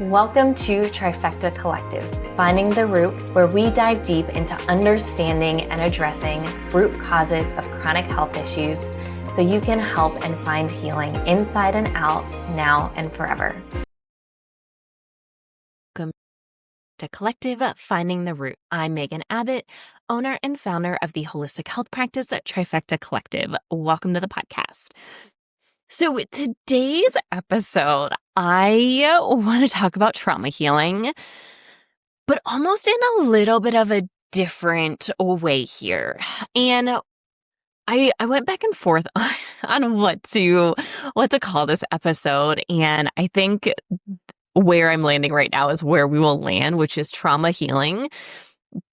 Welcome to Trifecta Collective, Finding the Root, where we dive deep into understanding and addressing root causes of chronic health issues so you can help and find healing inside and out, now and forever. Welcome to Collective, Finding the Root. I'm Megan Abbott, owner and founder of the holistic health practice at Trifecta Collective. Welcome to the podcast. So today's episode, I want to talk about trauma healing, but almost in a little bit of a different way here. And I went back and forth on what to call this episode, and I think where I'm landing right now is where we will land, which is trauma healing.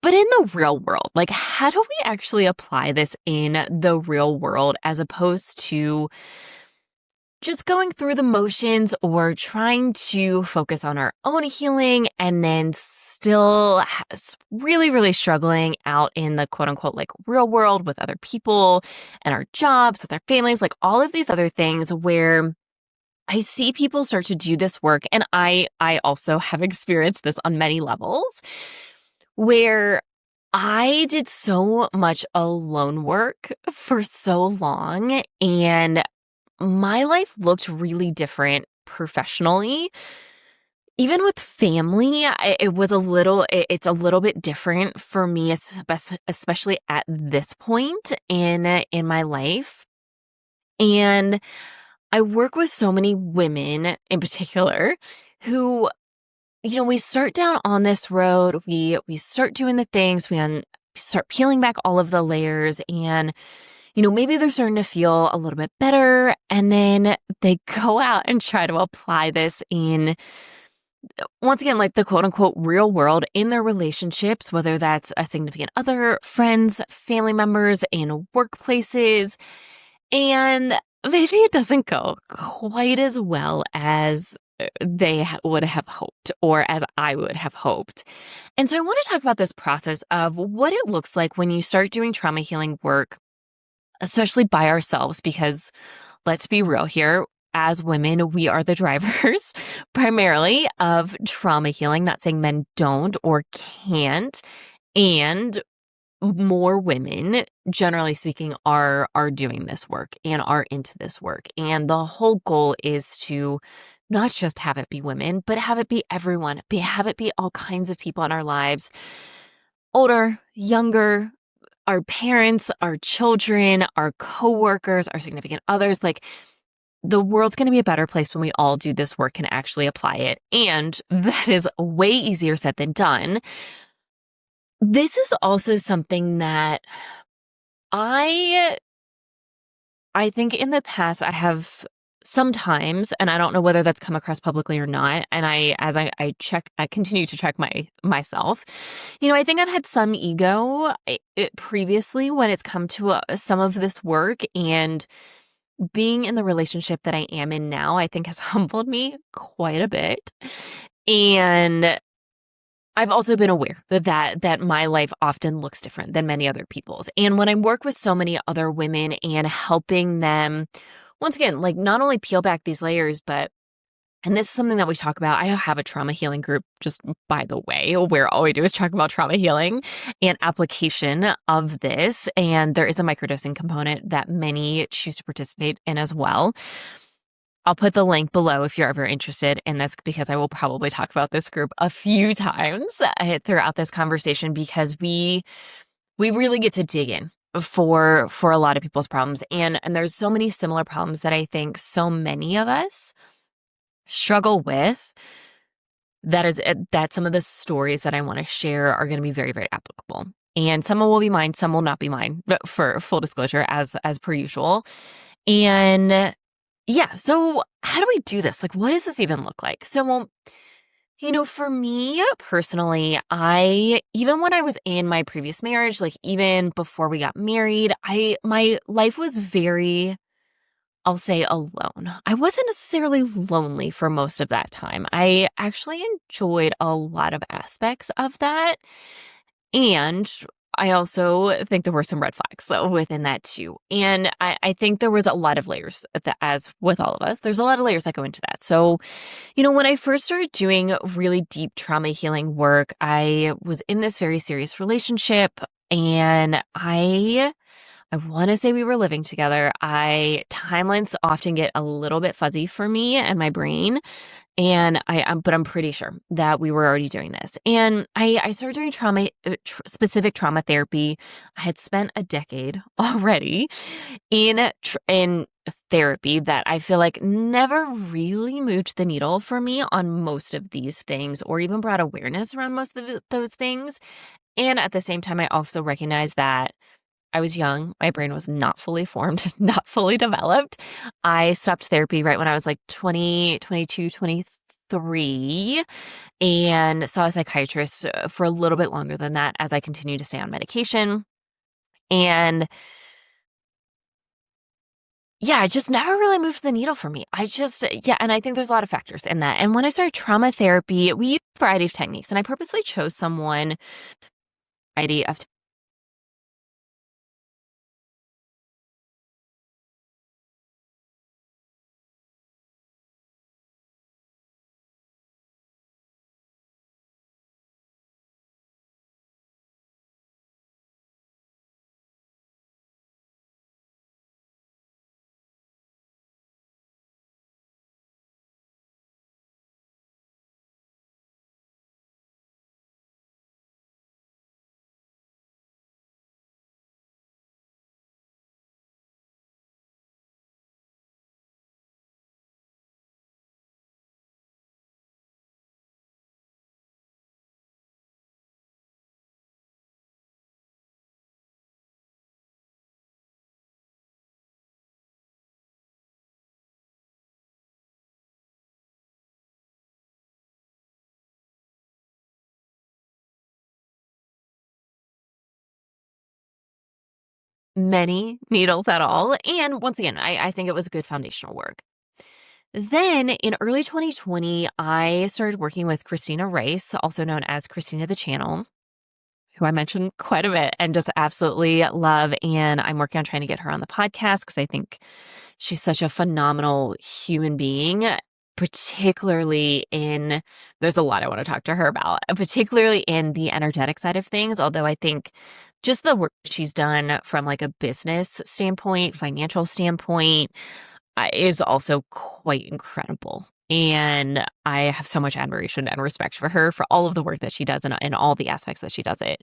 But in the real world, like, how do we actually apply this in the real world as opposed to just going through the motions or trying to focus on our own healing and then still really, really struggling out in the quote unquote like real world with other people and our jobs, with our families, like all of these other things where I see people start to do this work. And I also have experienced this on many levels where I did so much alone work for so long, and my life looked really different professionally. Even with family, it's a little bit different for me, especially at this point in my life. And I work with so many women in particular who, we start down on this road, we start doing the things, we start peeling back all of the layers, and maybe they're starting to feel a little bit better, and then they go out and try to apply this in, once again, like the quote unquote real world in their relationships, whether that's a significant other, friends, family members, in workplaces. And maybe it doesn't go quite as well as they would have hoped, or as I would have hoped. And so I want to talk about this process of what it looks like when you start doing trauma healing work, especially by ourselves, because let's be real here. As women, we are the drivers primarily of trauma healing. Not saying men don't or can't. And more women, generally speaking, are doing this work and are into this work. And the whole goal is to not just have it be women, but have it be everyone, have it be all kinds of people in our lives, older, younger, our parents, our children, our coworkers, our significant others. Like, the world's going to be a better place when we all do this work and actually apply it. And that is way easier said than done. This is also something that I think in the past I have sometimes, and I don't know whether that's come across publicly or not, and I continue to check myself. I think I've had some ego previously when it's come to some of this work, and being in the relationship that I am in now, I think has humbled me quite a bit. And I've also been aware that my life often looks different than many other people's. And when I work with so many other women and helping them, once again, like, not only peel back these layers, but, and this is something that we talk about, I have a trauma healing group, just by the way, where all we do is talk about trauma healing and application of this. And there is a microdosing component that many choose to participate in as well. I'll put the link below if you're ever interested in this, because I will probably talk about this group a few times throughout this conversation, because we really get to dig in for a lot of people's problems. And there's so many similar problems that I think so many of us struggle with, that some of the stories that I want to share are going to be very, very applicable. And some will be mine, some will not be mine, but for full disclosure, as per usual. And yeah, so how do we do this? Like, what does this even look like? So, for me personally, even when I was in my previous marriage, like even before we got married, my life was very, I'll say, alone. I wasn't necessarily lonely for most of that time. I actually enjoyed a lot of aspects of that. And I also think there were some red flags within that too. And I think there was a lot of layers that, as with all of us, there's a lot of layers that go into that. So, when I first started doing really deep trauma healing work, I was in this very serious relationship, and I want to say we were living together. Timelines often get a little bit fuzzy for me and my brain. But I'm pretty sure that we were already doing this. And I started doing specific trauma therapy. I had spent a decade already in therapy that I feel like never really moved the needle for me on most of these things, or even brought awareness around most of those things. And at the same time, I also recognized that I was young. My brain was not fully formed, not fully developed. I stopped therapy right when I was like 20, 22, 23, and saw a psychiatrist for a little bit longer than that as I continued to stay on medication. And yeah, it just never really moved the needle for me. And I think there's a lot of factors in that. And when I started trauma therapy, we used a variety of techniques, and I purposely chose variety of many needles at all. And once again, I think it was good foundational work. Then in early 2020, I started working with Christina Rice, also known as Christina the Channel, who I mentioned quite a bit and just absolutely love. And I'm working on trying to get her on the podcast because I think she's such a phenomenal human being, there's a lot I want to talk to her about, particularly in the energetic side of things. Although I think just the work she's done from like a business standpoint, financial standpoint, is also quite incredible. And I have so much admiration and respect for her for all of the work that she does and all the aspects that she does it.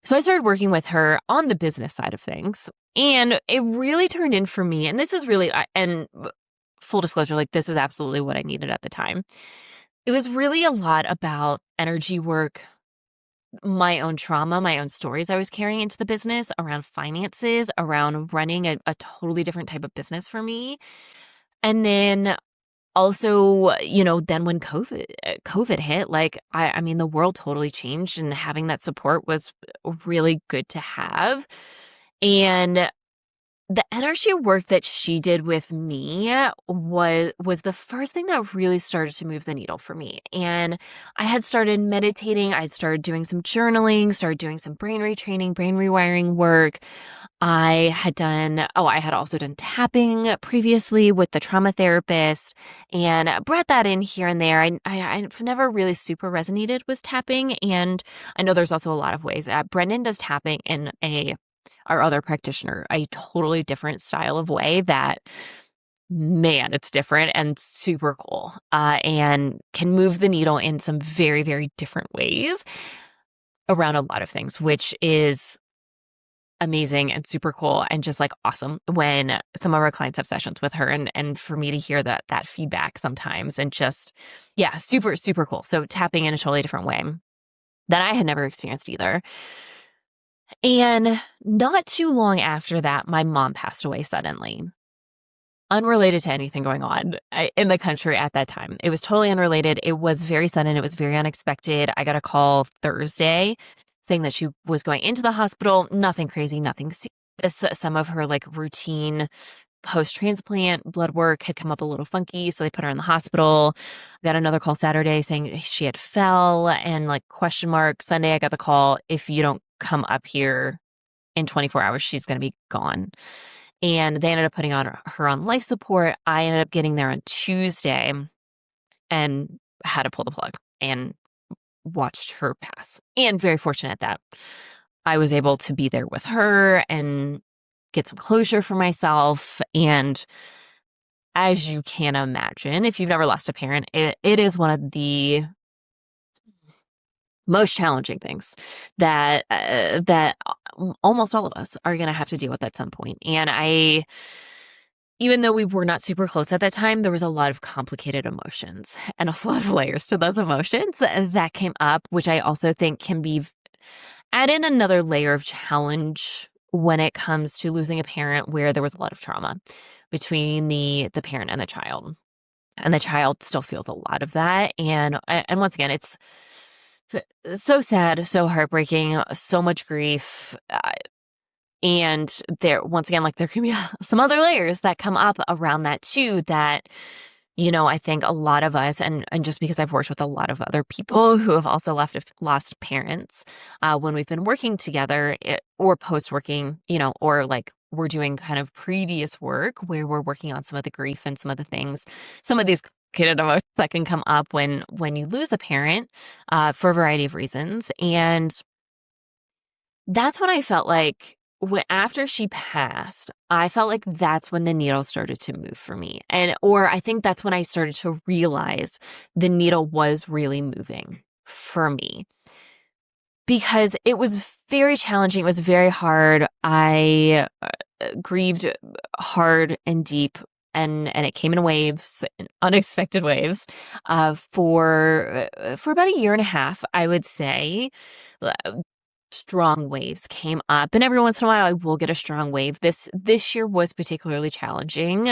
So I started working with her on the business side of things, and it really turned in for me. And this is really, and full disclosure, like this is absolutely what I needed at the time. It was really a lot about energy work, my own trauma, my own stories I was carrying into the business around finances, around running a totally different type of business for me. And then also, then when COVID hit, like, I mean, the world totally changed, and having that support was really good to have. And the energy work that she did with me was the first thing that really started to move the needle for me. And I had started meditating. I started doing some journaling, started doing some brain retraining, brain rewiring work. I had also done tapping previously with the trauma therapist, and brought that in here and there. I've never really super resonated with tapping, and I know there's also a lot of ways. Brendan does tapping in our other practitioner, a totally different style of way that, man, it's different and super cool, and can move the needle in some very, very different ways around a lot of things, which is amazing and super cool and just like awesome when some of our clients have sessions with her, and for me to hear that feedback sometimes, and just, yeah, super, super cool. So tapping in a totally different way that I had never experienced either. And not too long after that, my mom passed away suddenly, unrelated to anything going on in the country at that time. It was totally unrelated. It was very sudden. It was very unexpected. I got a call Thursday saying that she was going into the hospital. Nothing crazy, nothing serious. Some of her like routine post-transplant blood work had come up a little funky, so they put her in the hospital. Got another call Saturday saying she had fell, and like question mark. Sunday I got the call, if you don't come up here in 24 hours, she's going to be gone. And they ended up putting her on life support. I ended up getting there on Tuesday and had to pull the plug and watched her pass. And very fortunate that I was able to be there with her and get some closure for myself. And as you can imagine, if you've never lost a parent, it is one of the most challenging things that almost all of us are going to have to deal with at some point. And even though we were not super close at that time, there was a lot of complicated emotions and a lot of layers to those emotions that came up, which I also think can add in another layer of challenge when it comes to losing a parent where there was a lot of trauma between the parent and the child. And the child still feels a lot of that. And once again, it's so sad, so heartbreaking, so much grief. And once again, like there can be some other layers that come up around that too, that, I think a lot of us, and just because I've worked with a lot of other people who have also lost parents, when we've been working together or post-working, or like we're doing kind of previous work where we're working on some of the grief and some of the things, some of these complicated emotions that can come up when you lose a parent, for a variety of reasons. And that's when I felt like, after she passed, I felt like that's when the needle started to move for me. Or I think that's when I started to realize the needle was really moving for me, because it was very challenging. It was very hard. I grieved hard and deep, and it came in waves, unexpected waves, for about a year and a half, I would say. Strong waves came up, and every once in a while I will get a strong wave. This year was particularly challenging.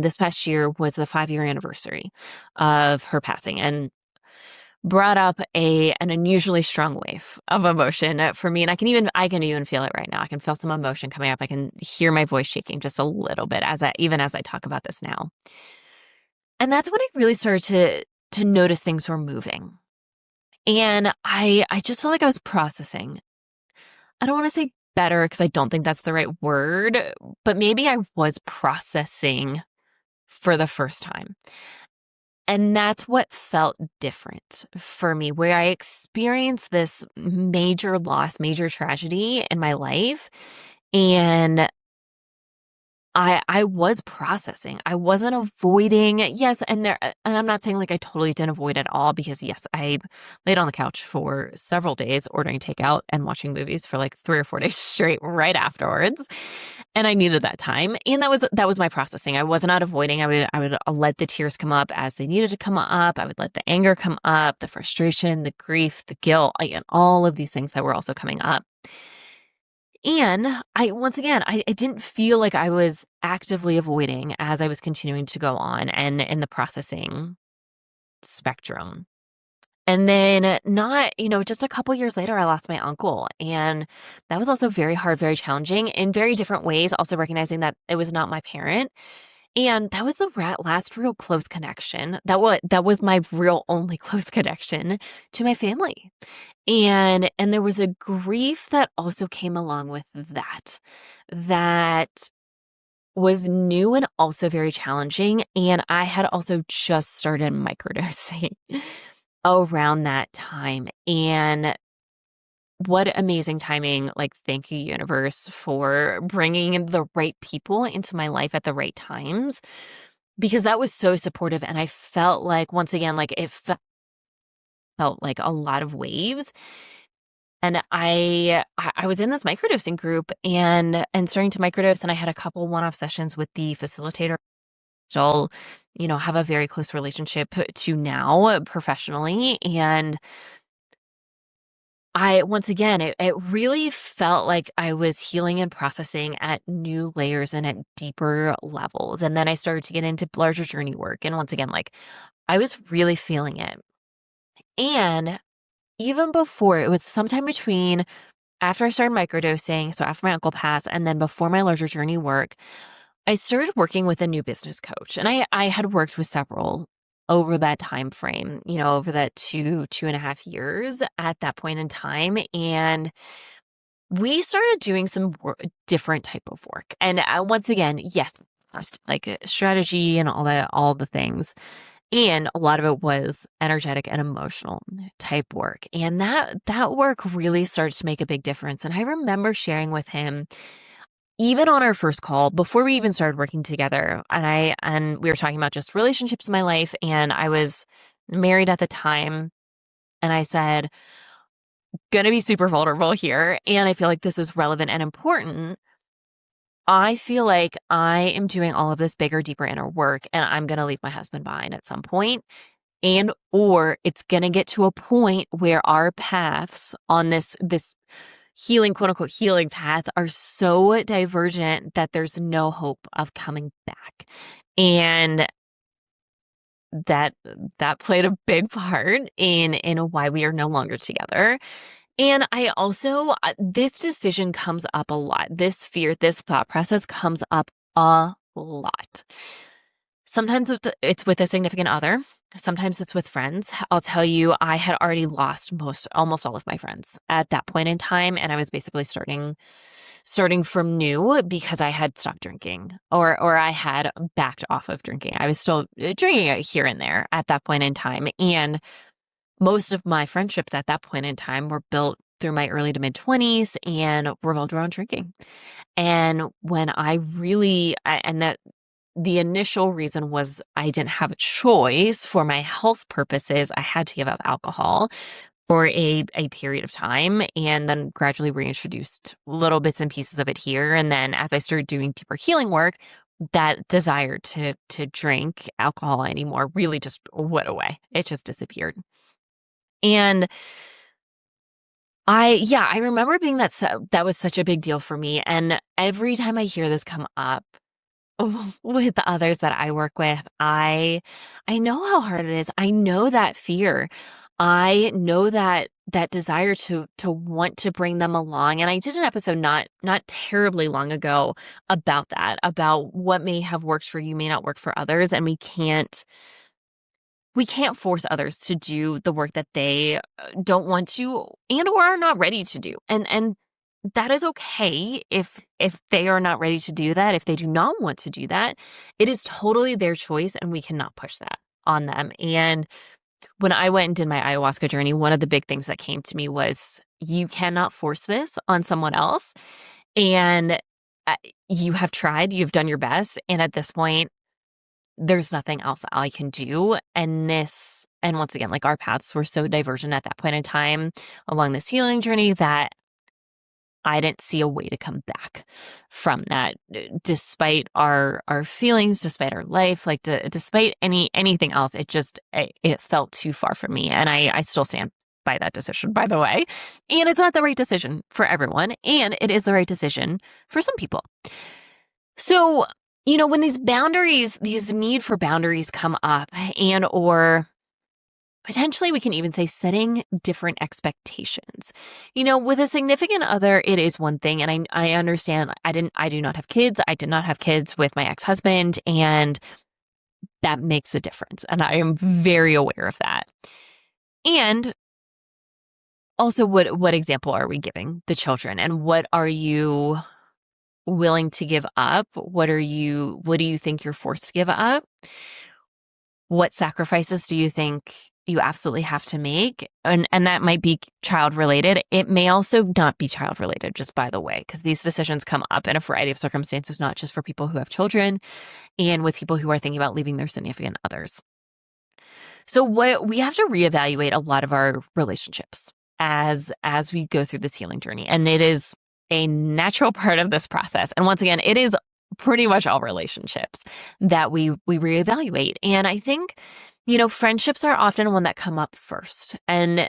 This past year was the 5-year anniversary of her passing, and brought up an unusually strong wave of emotion for me. And I can even feel it right now. I can feel some emotion coming up. I can hear my voice shaking just a little bit as I talk about this now. And that's when I really started to notice things were moving. And I just felt like I was processing. I don't want to say better because I don't think that's the right word, but maybe I was processing for the first time. And that's what felt different for me, where I experienced this major loss, major tragedy in my life. And I was processing. I wasn't avoiding. Yes, and I'm not saying like I totally didn't avoid at all, because yes, I laid on the couch for several days ordering takeout and watching movies for like 3 or 4 days straight right afterwards. And I needed that time. And that was my processing. I was not avoiding. I would let the tears come up as they needed to come up. I would let the anger come up, the frustration, the grief, the guilt, and all of these things that were also coming up. And I didn't feel like I was actively avoiding as I was continuing to go on and in the processing spectrum. And then just a couple years later, I lost my uncle. And that was also very hard, very challenging in very different ways, also recognizing that it was not my parent. And that was the last real close connection. That was my real only close connection to my family. And there was a grief that also came along with that was new and also very challenging. And I had also just started microdosing around that time. And what amazing timing. Like, thank you, universe, for bringing the right people into my life at the right times, because that was so supportive. And I felt like, once again, like it felt like a lot of waves. And I was in this microdosing group and starting to microdose, and I had a couple one-off sessions with the facilitator. Still, have a very close relationship to now professionally. And once again, it really felt like I was healing and processing at new layers and at deeper levels. And then I started to get into larger journey work. And once again, like I was really feeling it. And even before, it was sometime between after I started microdosing, so after my uncle passed, and then before my larger journey work, I started working with a new business coach. And I had worked with several over that time frame, over that 2.5 years at that point in time. And we started doing some different type of work. And once again, yes, like strategy and all the things. And a lot of it was energetic and emotional type work. And that work really started to make a big difference. And I remember sharing with him, even on our first call, before we even started working together, and we were talking about just relationships in my life, and I was married at the time, and I said, gonna be super vulnerable here, and I feel like this is relevant and important. I feel like I am doing all of this bigger, deeper inner work, and I'm gonna leave my husband behind at some point, and or it's gonna get to a point where our paths on this healing, quote unquote, healing path are so divergent that there's no hope of coming back. And that played a big part in why we are no longer together. And I also, this decision comes up a lot. This fear, this thought process comes up a lot. Sometimes it's with a significant other. Sometimes it's with friends. I'll tell you, I had already lost almost all of my friends at that point in time. And I was basically starting from new because I had stopped drinking or I had backed off of drinking. I was still drinking it here and there at that point in time. And most of my friendships at that point in time were built through my early to mid 20s and revolved around drinking. And when and that the initial reason was I didn't have a choice for my health purposes. I had to give up alcohol for a period of time and then gradually reintroduced little bits and pieces of it here. And then as I started doing deeper healing work, that desire to drink alcohol anymore really just went away. It just disappeared. And I remember being that was such a big deal for me. And every time I hear this come up with the others that I work with, I know how hard it is. I know that fear. I know that desire to want to bring them along. And I did an episode not terribly long ago about that, about what may have worked for you may not work for others. And we can't force others to do the work that they don't want to and or are not ready to do. And that is okay if they are not ready to do that, if they do not want to do that. It is totally their choice and we cannot push that on them. And when I went and did my ayahuasca journey, one of the big things that came to me was you cannot force this on someone else. And you have tried, you've done your best. And at this point, there's nothing else I can do. And once again, like our paths were so divergent at that point in time along this healing journey that I didn't see a way to come back from that, despite our feelings, despite our life, like despite anything else. It felt too far from me. And I still stand by that decision, by the way. And it's not the right decision for everyone. And it is the right decision for some people. So, when these need for boundaries come up and or potentially we can even say setting different expectations. With a significant other, it is one thing. And I understand I do not have kids. I did not have kids with my ex-husband, and that makes a difference. And I am very aware of that. And also what example are we giving the children, and what are you willing to give up? What do you think you're forced to give up? What sacrifices do you think you absolutely have to make? And that might be child related. It may also not be child related, just by the way, because these decisions come up in a variety of circumstances, not just for people who have children and with people who are thinking about leaving their significant others. So we have to reevaluate a lot of our relationships as we go through this healing journey. And it is a natural part of this process. And once again, it is pretty much all relationships that we reevaluate. And I think, friendships are often one that come up first. And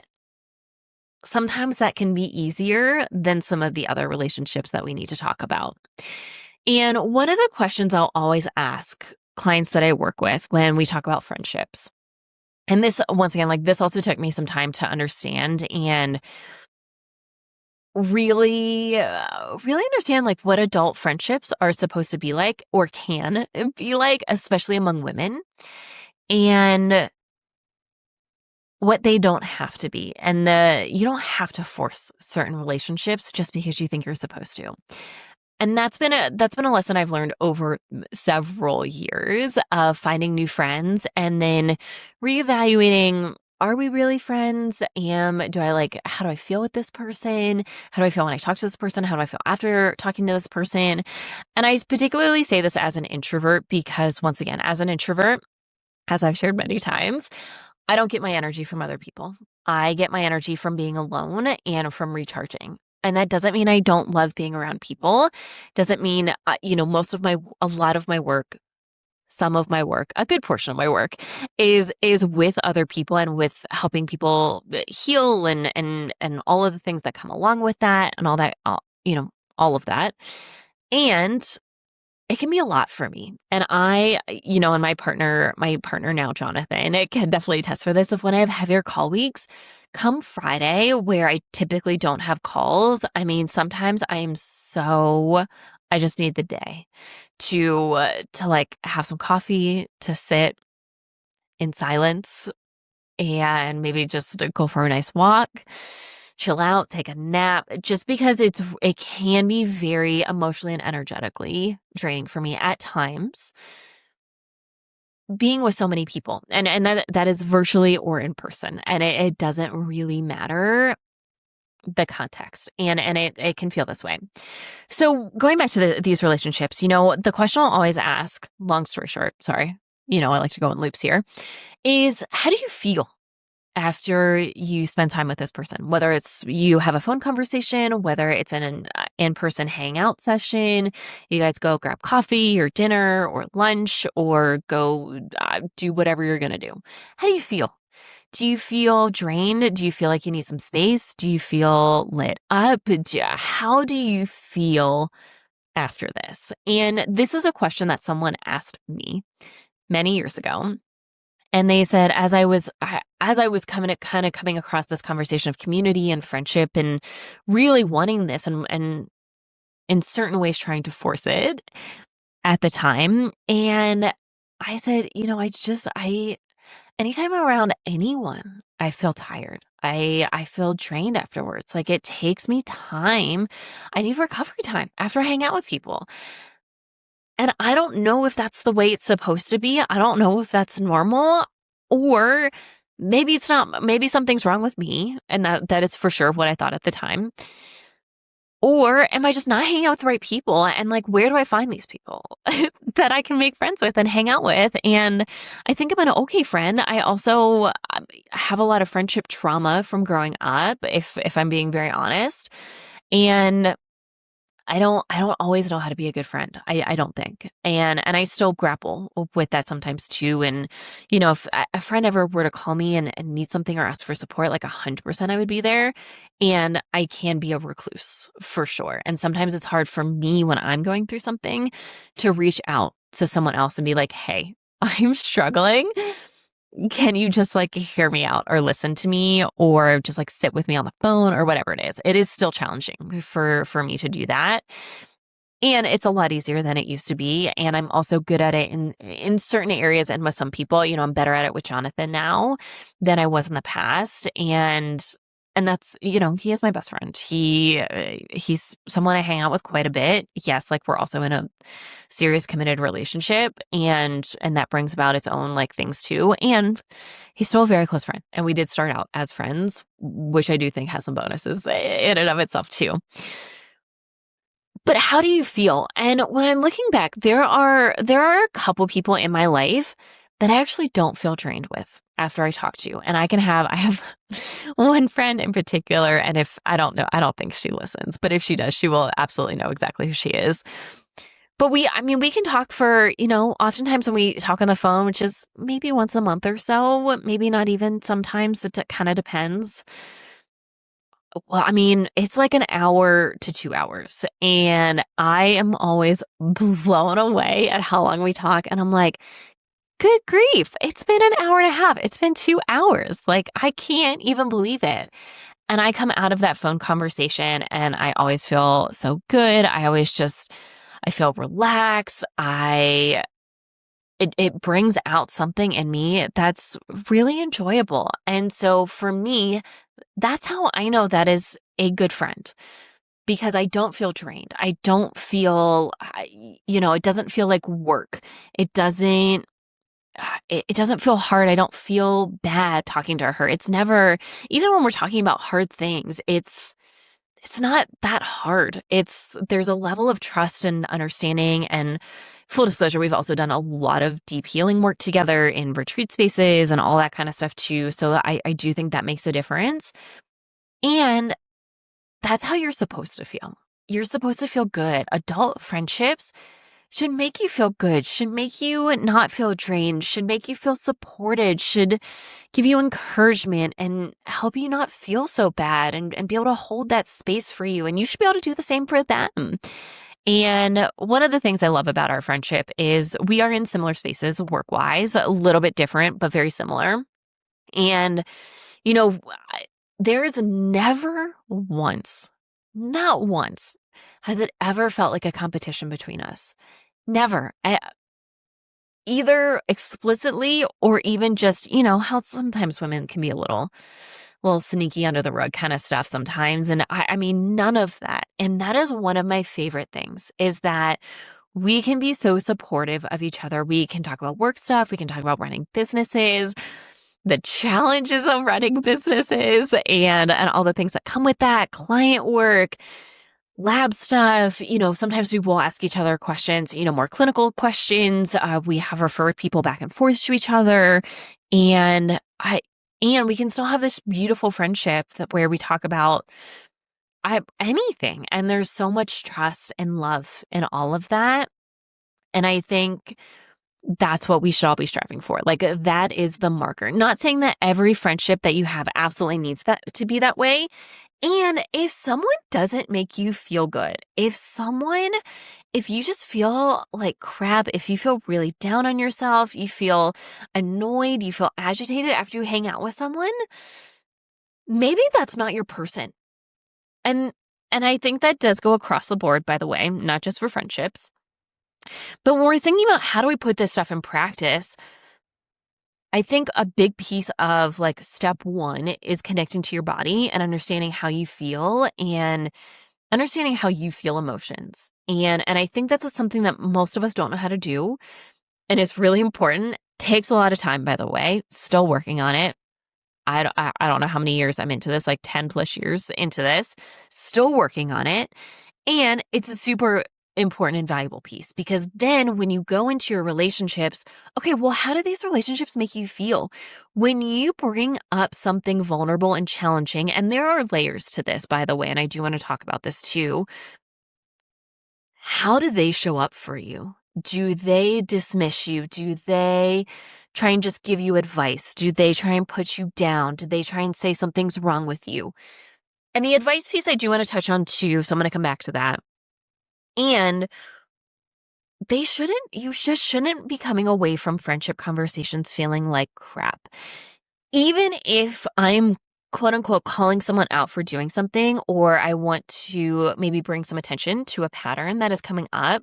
sometimes that can be easier than some of the other relationships that we need to talk about. And one of the questions I'll always ask clients that I work with when we talk about friendships, and this, once again, like this also took me some time to understand and really understand like what adult friendships are supposed to be like or can be like, especially among women. And what they don't have to be. And you don't have to force certain relationships just because you think you're supposed to. And that's been a lesson I've learned over several years of finding new friends and then reevaluating, are we really friends? How do I feel with this person? How do I feel when I talk to this person? How do I feel after talking to this person? And I particularly say this as an introvert because, once again, as an introvert, as I've shared many times, I don't get my energy from other people. I get my energy from being alone and from recharging. And that doesn't mean I don't love being around people. Doesn't mean, a lot of my work, some of my work, a good portion of my work is with other people and with helping people heal and all of the things that come along with that and all that, all of that. And it can be a lot for me. And and my partner now, Jonathan, it can definitely attest for this. If when I have heavier call weeks, come Friday, where I typically don't have calls, I mean, sometimes I just need the day to like have some coffee, to sit in silence and maybe just go for a nice walk, chill out, take a nap, just because it can be very emotionally and energetically draining for me at times being with so many people. And that is virtually or in person. And it doesn't really matter the context. And it can feel this way. So going back to these relationships, the question I'll always ask, long story short, sorry, I like to go in loops here, is how do you feel after you spend time with this person? Whether it's you have a phone conversation, whether it's an in-person hangout session, you guys go grab coffee or dinner or lunch or go do whatever you're going to do. How do you feel? Do you feel drained? Do you feel like you need some space? Do you feel lit up? How do you feel after this? And this is a question that someone asked me many years ago. And they said, as I was kind of coming across this conversation of community and friendship and really wanting this and in certain ways trying to force it at the time. And I said, anytime I'm around anyone, I feel tired. I feel drained afterwards. Like it takes me time. I need recovery time after I hang out with people. And I don't know if that's the way it's supposed to be. I don't know if that's normal, or maybe it's not. Maybe something's wrong with me. And that is for sure what I thought at the time. Or am I just not hanging out with the right people? And like, where do I find these people that I can make friends with and hang out with? And I think I'm an okay friend. I also have a lot of friendship trauma from growing up, if I'm being very honest. And I don't always know how to be a good friend. I don't think. And I still grapple with that sometimes too. And, if a friend ever were to call me and need something or ask for support, like 100% I would be there. And I can be a recluse for sure. And sometimes it's hard for me when I'm going through something to reach out to someone else and be like, hey, I'm struggling. Can you just like hear me out or listen to me or just like sit with me on the phone or whatever it is? It is still challenging for me to do that. And it's a lot easier than it used to be. And I'm also good at it in certain areas and with some people. I'm better at it with Jonathan now than I was in the past. And that's, he is my best friend. He's someone I hang out with quite a bit. Yes, like we're also in a serious committed relationship and that brings about its own like things too. And he's still a very close friend. And we did start out as friends, which I do think has some bonuses in and of itself too. But how do you feel? And when I'm looking back, there are a couple people in my life that I actually don't feel drained with after I talk to you. And I have one friend in particular, and if I don't think she listens, but if she does, she will absolutely know exactly who she is. But we can talk for, oftentimes when we talk on the phone, which is maybe once a month or so, maybe not even sometimes, it kind of depends. Well, it's like an hour to 2 hours, and I am always blown away at how long we talk. And I'm like, good grief, it's been an hour and a half. It's been 2 hours. Like, I can't even believe it. And I come out of that phone conversation and I always feel so good. I feel relaxed. it brings out something in me that's really enjoyable. And so for me, that's how I know that is a good friend, because I don't feel drained. I don't feel, it doesn't feel like work. It doesn't, it doesn't feel hard. I don't feel bad talking to her. It's never, even when we're talking about hard things, it's not that hard. There's a level of trust and understanding. And full disclosure, we've also done a lot of deep healing work together in retreat spaces and all that kind of stuff too. So I do think that makes a difference. And that's how you're supposed to feel. You're supposed to feel good. Adult friendships should make you feel good, should make you not feel drained, should make you feel supported, should give you encouragement and help you not feel so bad and be able to hold that space for you. And you should be able to do the same for them. And one of the things I love about our friendship is we are in similar spaces work-wise, a little bit different, but very similar. And, you know, there is never once, not once, has it ever felt like a competition between us. Never. Either explicitly or even just, how sometimes women can be a little sneaky under the rug kind of stuff sometimes. And I mean, none of that. And that is one of my favorite things, is that we can be so supportive of each other. We can talk about work stuff. We can talk about running businesses, the challenges of running businesses and all the things that come with that, client work, lab stuff. Sometimes we will ask each other questions, more clinical questions. We have referred people back and forth to each other. And we can still have this beautiful friendship where we talk about anything. And there's so much trust and love in all of that. And I think that's what we should all be striving for. Like, that is the marker. Not saying that every friendship that you have absolutely needs that to be that way. And if someone doesn't make you feel good, if you just feel like crap, if you feel really down on yourself, you feel annoyed, you feel agitated after you hang out with someone, maybe that's not your person. And I think that does go across the board, by the way, not just for friendships. But when we're thinking about how do we put this stuff in practice, I think a big piece of like step one is connecting to your body and understanding how you feel and understanding how you feel emotions. And I think that's something that most of us don't know how to do. And it's really important. Takes a lot of time, by the way. Still working on it. I don't know how many years I'm into this, like 10 plus years into this. Still working on it. And it's a super important and valuable piece, because then when you go into your relationships, okay, well, how do these relationships make you feel? When you bring up something vulnerable and challenging, and there are layers to this, by the way, and I do want to talk about this too. How do they show up for you? Do they dismiss you? Do they try and just give you advice? Do they try and put you down? Do they try and say something's wrong with you? And the advice piece I do want to touch on too, so I'm going to come back to that. And you just shouldn't be coming away from friendship conversations feeling like crap. Even if I'm quote unquote calling someone out for doing something, or I want to maybe bring some attention to a pattern that is coming up,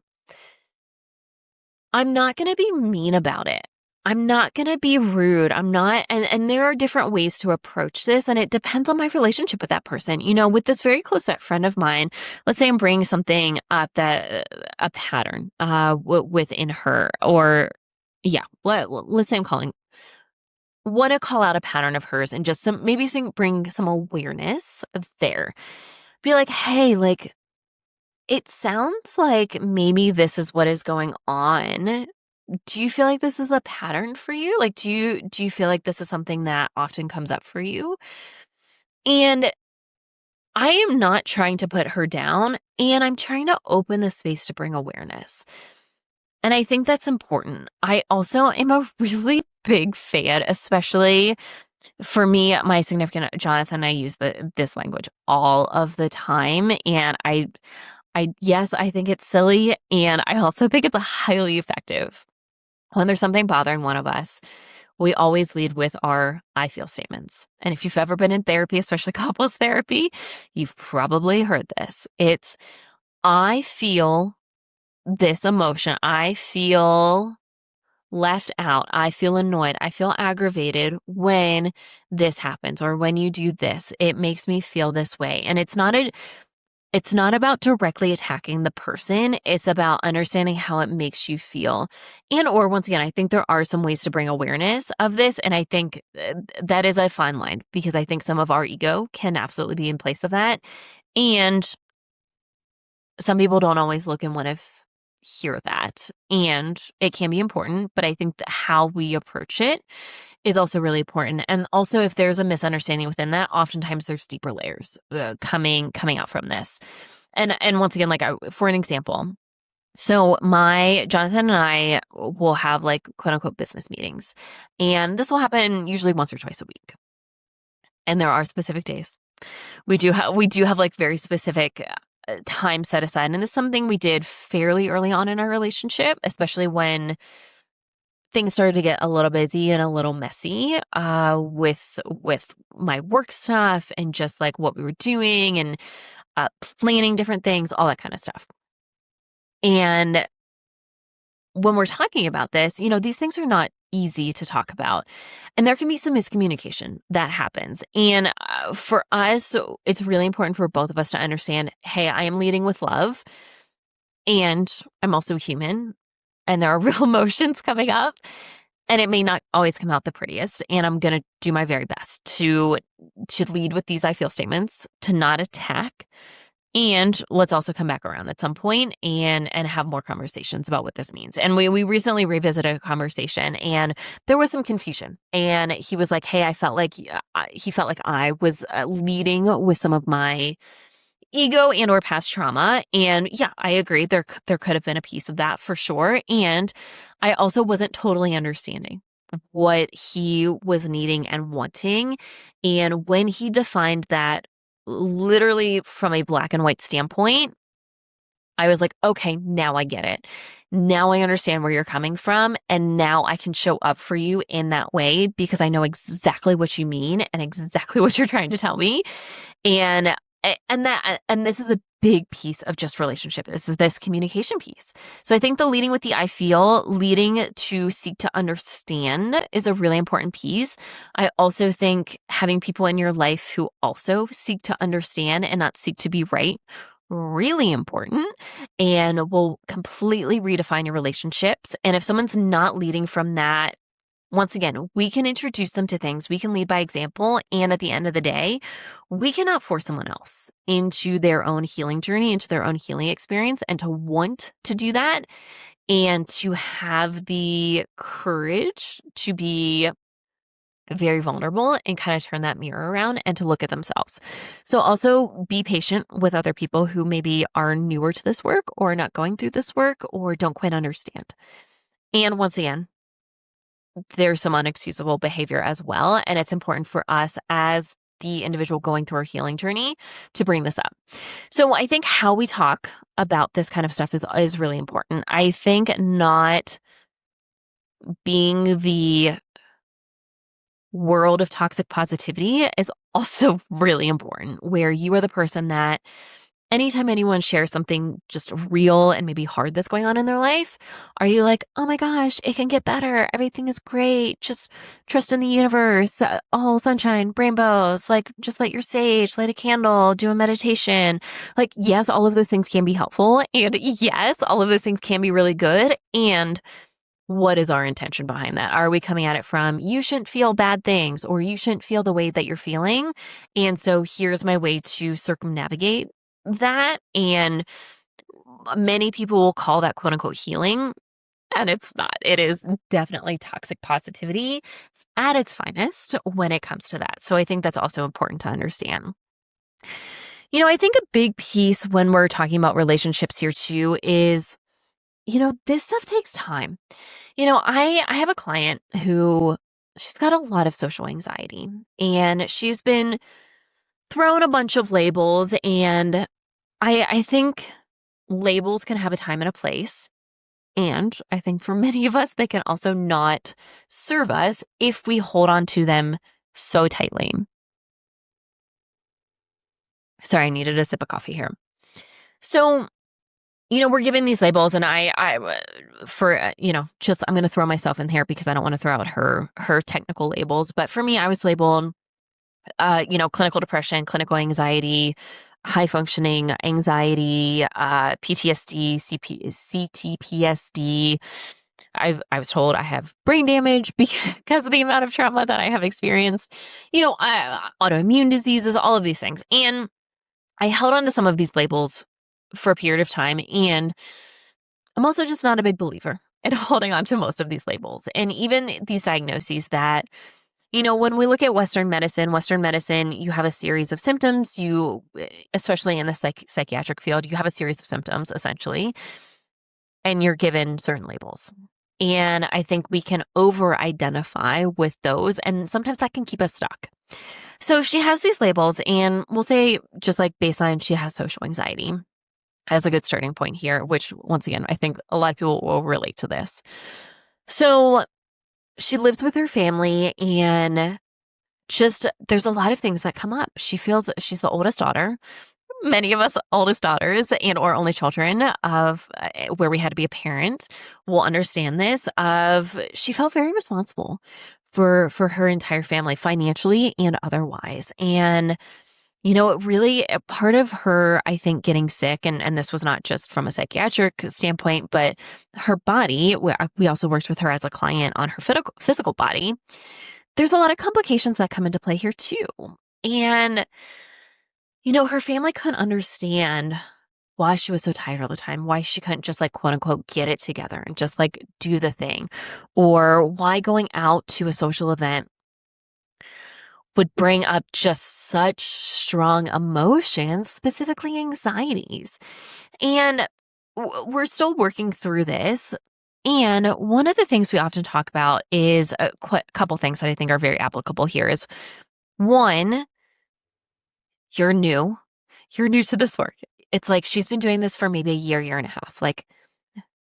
I'm not going to be mean about it. I'm not going to be rude. I'm not, and there are different ways to approach this, and it depends on my relationship with that person. With this very close friend of mine, let's say I'm bringing something up a pattern, within her, or let's say want to call out a pattern of hers and just bring some awareness there. Be like, hey, like, it sounds like maybe this is what is going on. Do you feel like this is a pattern for you? Like, do you feel like this is something that often comes up for you? And I am not trying to put her down, and I'm trying to open the space to bring awareness. And I think that's important. I also am a really big fan, especially for me, my significant Jonathan and I use this language all of the time. And yes, I think it's silly. And I also think it's highly effective. When there's something bothering one of us, we always lead with our I feel statements. And if you've ever been in therapy, especially couples therapy, you've probably heard this. It's, I feel this emotion. I feel left out. I feel annoyed. I feel aggravated when this happens or when you do this. It makes me feel this way. And it's not about directly attacking the person. It's about understanding how it makes you feel. And or once again, I think there are some ways to bring awareness of this. And I think that is a fine line because I think some of our ego can absolutely be in place of that. And some people don't always look and want to hear that. And it can be important, but I think that how we approach it is also really important. And also if there's a misunderstanding within that, oftentimes there's deeper layers coming out from this. And once again, for an example, so Jonathan and I will have like quote unquote business meetings, and this will happen usually once or twice a week. And there are specific days. We do have like very specific time set aside. And this is something we did fairly early on in our relationship, especially when things started to get a little busy and a little messy with my work stuff and just like what we were doing and planning different things, all that kind of stuff. And when we're talking about this, these things are not easy to talk about. And there can be some miscommunication that happens. And for us, it's really important for both of us to understand, hey, I am leading with love and I'm also human and there are real emotions coming up and it may not always come out the prettiest. And I'm going to do my very best to lead with these I feel statements, to not attack. And let's also come back around at some point and have more conversations about what this means. And we recently revisited a conversation and there was some confusion. And he was like, hey, he felt like I was leading with some of my ego and or past trauma. And yeah, I agree. There could have been a piece of that for sure. And I also wasn't totally understanding what he was needing and wanting. And when he defined that literally from a black and white standpoint, I was like, okay, now I get it. Now I understand where you're coming from. And now I can show up for you in that way because I know exactly what you mean and exactly what you're trying to tell me. And this is a big piece of just relationship. This is this communication piece. So I think the leading with the I feel, leading to seek to understand is a really important piece. I also think having people in your life who also seek to understand and not seek to be right, really important, and will completely redefine your relationships. And if someone's not leading from that, once again, we can introduce them to things. We can lead by example. And at the end of the day, we cannot force someone else into their own healing journey, into their own healing experience, and to want to do that and to have the courage to be very vulnerable and kind of turn that mirror around and to look at themselves. So also be patient with other people who maybe are newer to this work or not going through this work or don't quite understand. And once again, there's some unexcusable behavior as well. And it's important for us as the individual going through our healing journey to bring this up. So I think how we talk about this kind of stuff is really important. I think not being the world of toxic positivity is also really important, where you are the person that anytime anyone shares something just real and maybe hard that's going on in their life, are you like, oh my gosh, it can get better. Everything is great. Just trust in the universe. All sunshine, rainbows, like just light your sage, light a candle, do a meditation. Like, yes, all of those things can be helpful. And yes, all of those things can be really good. And what is our intention behind that? Are we coming at it from, you shouldn't feel bad things or you shouldn't feel the way that you're feeling? And so here's my way to circumnavigate that. And many people will call that quote unquote healing. And it's not. It is definitely toxic positivity at its finest when it comes to that. So I think that's also important to understand. I think a big piece when we're talking about relationships here too is, this stuff takes time. I have a client who she's got a lot of social anxiety and she's been thrown a bunch of labels, and I think labels can have a time and a place. And I think for many of us, they can also not serve us if we hold on to them so tightly. Sorry, I needed a sip of coffee here. So we're given these labels, and just I'm going to throw myself in here because I don't want to throw out her technical labels. But for me, I was labeled, clinical depression, clinical anxiety, high functioning anxiety, PTSD, CTPSD. I was told I have brain damage because of the amount of trauma that I have experienced, autoimmune diseases, all of these things. And I held on to some of these labels for a period of time. And I'm also just not a big believer in holding on to most of these labels. And even these diagnoses that, when we look at Western medicine, you have a series of symptoms. Especially in the psychiatric field, you have a series of symptoms, essentially, and you're given certain labels. And I think we can over-identify with those, and sometimes that can keep us stuck. So she has these labels, and we'll say, just like baseline, she has social anxiety as a good starting point here, which, once again, I think a lot of people will relate to this. So she lives with her family, and there's a lot of things that come up. She feels she's the oldest daughter. Many of us oldest daughters and or only children of where we had to be a parent will understand this. She felt very responsible for her entire family, financially and otherwise. And really part of her, I think, getting sick, and this was not just from a psychiatric standpoint, but her body, we also worked with her as a client on her physical body. There's a lot of complications that come into play here too. And her family couldn't understand why she was so tired all the time, why she couldn't just quote unquote get it together and just do the thing, or why going out to a social event would bring up just such strong emotions, specifically anxieties. And we're still working through this. And one of the things we often talk about is a couple things that I think are very applicable here is, one, you're new to this work. It's like she's been doing this for maybe a year and a half.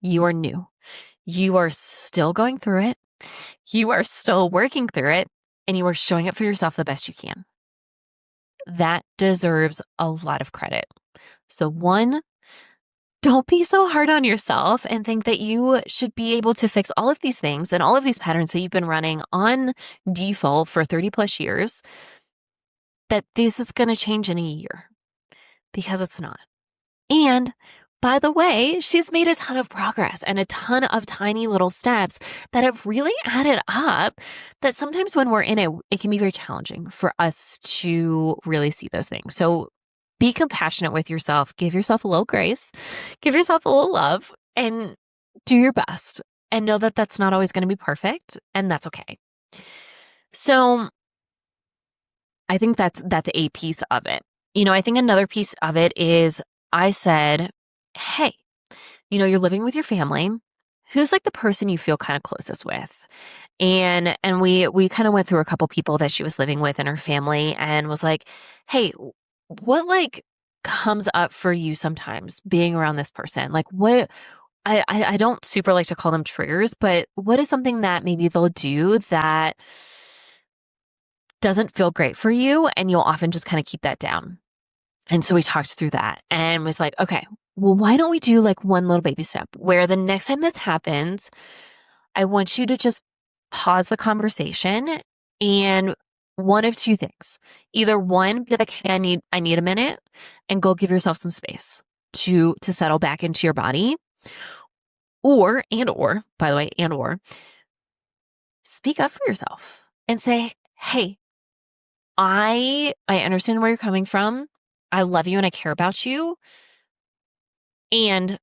You are new. You are still going through it. You are still working through it, and you are showing up for yourself the best you can. That deserves a lot of credit. So one, don't be so hard on yourself and think that you should be able to fix all of these things and all of these patterns that you've been running on default for 30 plus years, that this is going to change in a year, because it's not. And by the way, she's made a ton of progress and a ton of tiny little steps that have really added up, that sometimes when we're in it, it can be very challenging for us to really see those things. So be compassionate with yourself, give yourself a little grace, give yourself a little love, and do your best. And know that that's not always going to be perfect, and that's okay. So I think that's a piece of it. I think another piece of it is, I said, hey, you're living with your family. Who's the person you feel kind of closest with? And we kind of went through a couple people that she was living with in her family, and was like, hey, what comes up for you sometimes being around this person? What, I don't super like to call them triggers, but what is something that maybe they'll do that doesn't feel great for you, and you'll often just kind of keep that down? And so we talked through that and was like, okay, well, why don't we do one little baby step where the next time this happens, I want you to just pause the conversation, and one of two things. Either one, be like, hey, I need a minute, and go give yourself some space to settle back into your body. Or, by the way, speak up for yourself and say, hey, I understand where you're coming from. I love you and I care about you. And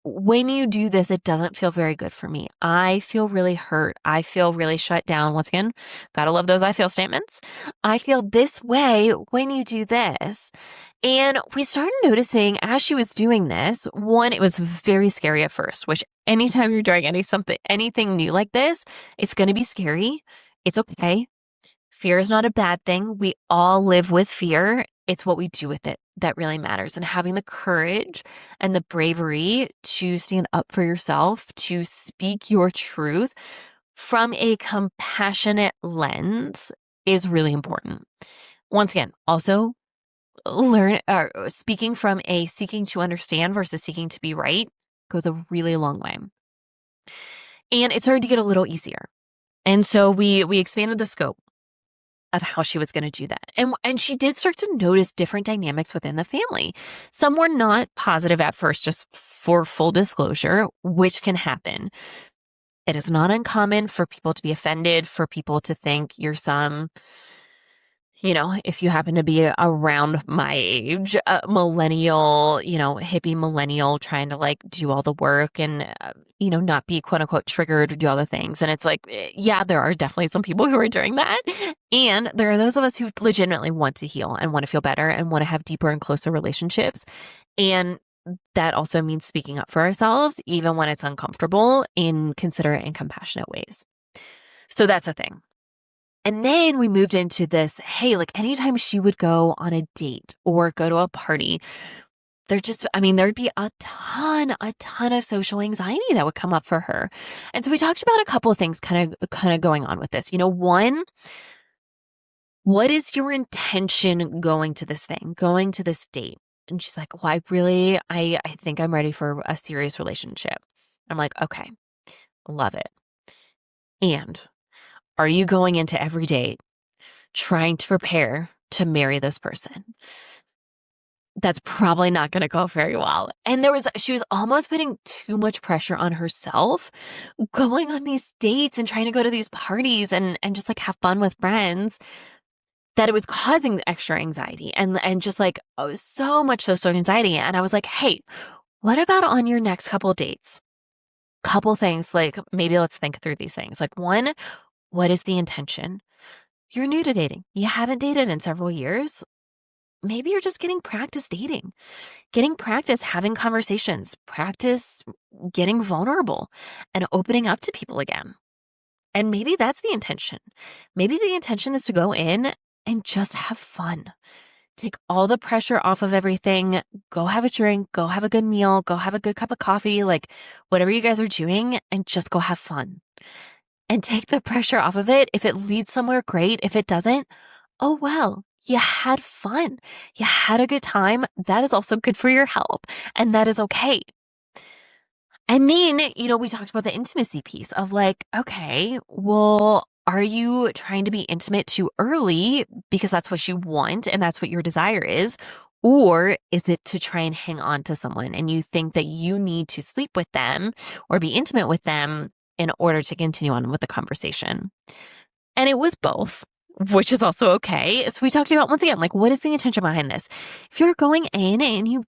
when you do this, it doesn't feel very good for me. I feel really hurt. I feel really shut down. Once again, gotta love those I feel statements. I feel this way when you do this. And we started noticing as she was doing this, one, it was very scary at first, which anytime you're doing anything new like this, it's going to be scary. It's okay. Fear is not a bad thing. We all live with fear. It's what we do with it that really matters. And having the courage and the bravery to stand up for yourself, to speak your truth from a compassionate lens is really important. Once again, also, speaking from a seeking to understand versus seeking to be right goes a really long way. And it started to get a little easier. And so we expanded the scope of how she was going to do that. And she did start to notice different dynamics within the family. Some were not positive at first, just for full disclosure, which can happen. It is not uncommon for people to be offended, for people to think you're some, if you happen to be around my age, millennial, hippie millennial trying to like do all the work and, not be quote unquote triggered or do all the things. And it's like, yeah, there are definitely some people who are doing that. And there are those of us who legitimately want to heal and want to feel better and want to have deeper and closer relationships. And that also means speaking up for ourselves, even when it's uncomfortable, in considerate and compassionate ways. So that's a thing. And then we moved into this, hey, like anytime she would go on a date or go to a party, there'd be a ton of social anxiety that would come up for her. And so we talked about a couple of things kind of going on with this. One, what is your intention going to this thing, going to this date? And she's like, well, I think I'm ready for a serious relationship. I'm like, okay, love it. And are you going into every date trying to prepare to marry this person? That's probably not going to go very well. And she was almost putting too much pressure on herself, going on these dates and trying to go to these parties and just like have fun with friends, that it was causing extra anxiety and just like so much social anxiety. And I was like, hey, what about on your next couple dates? Couple things, like maybe let's think through these things. Like one, what is the intention? You're new to dating. You haven't dated in several years. Maybe you're just getting practice dating, getting practice having conversations, practice getting vulnerable and opening up to people again. And maybe that's the intention. Maybe the intention is to go in and just have fun. Take all the pressure off of everything. Go have a drink, go have a good meal, go have a good cup of coffee, like whatever you guys are doing, and just go have fun. And take the pressure off of it. If it leads somewhere, great. If it doesn't, oh well, you had fun. You had a good time. That is also good for your health. And that is okay. And then, we talked about the intimacy piece of like, okay, well, are you trying to be intimate too early because that's what you want and that's what your desire is? Or is it to try and hang on to someone and you think that you need to sleep with them or be intimate with them in order to continue on with the conversation? And it was both, which is also okay. So we talked about, once again, like, what is the intention behind this? If you're going in and you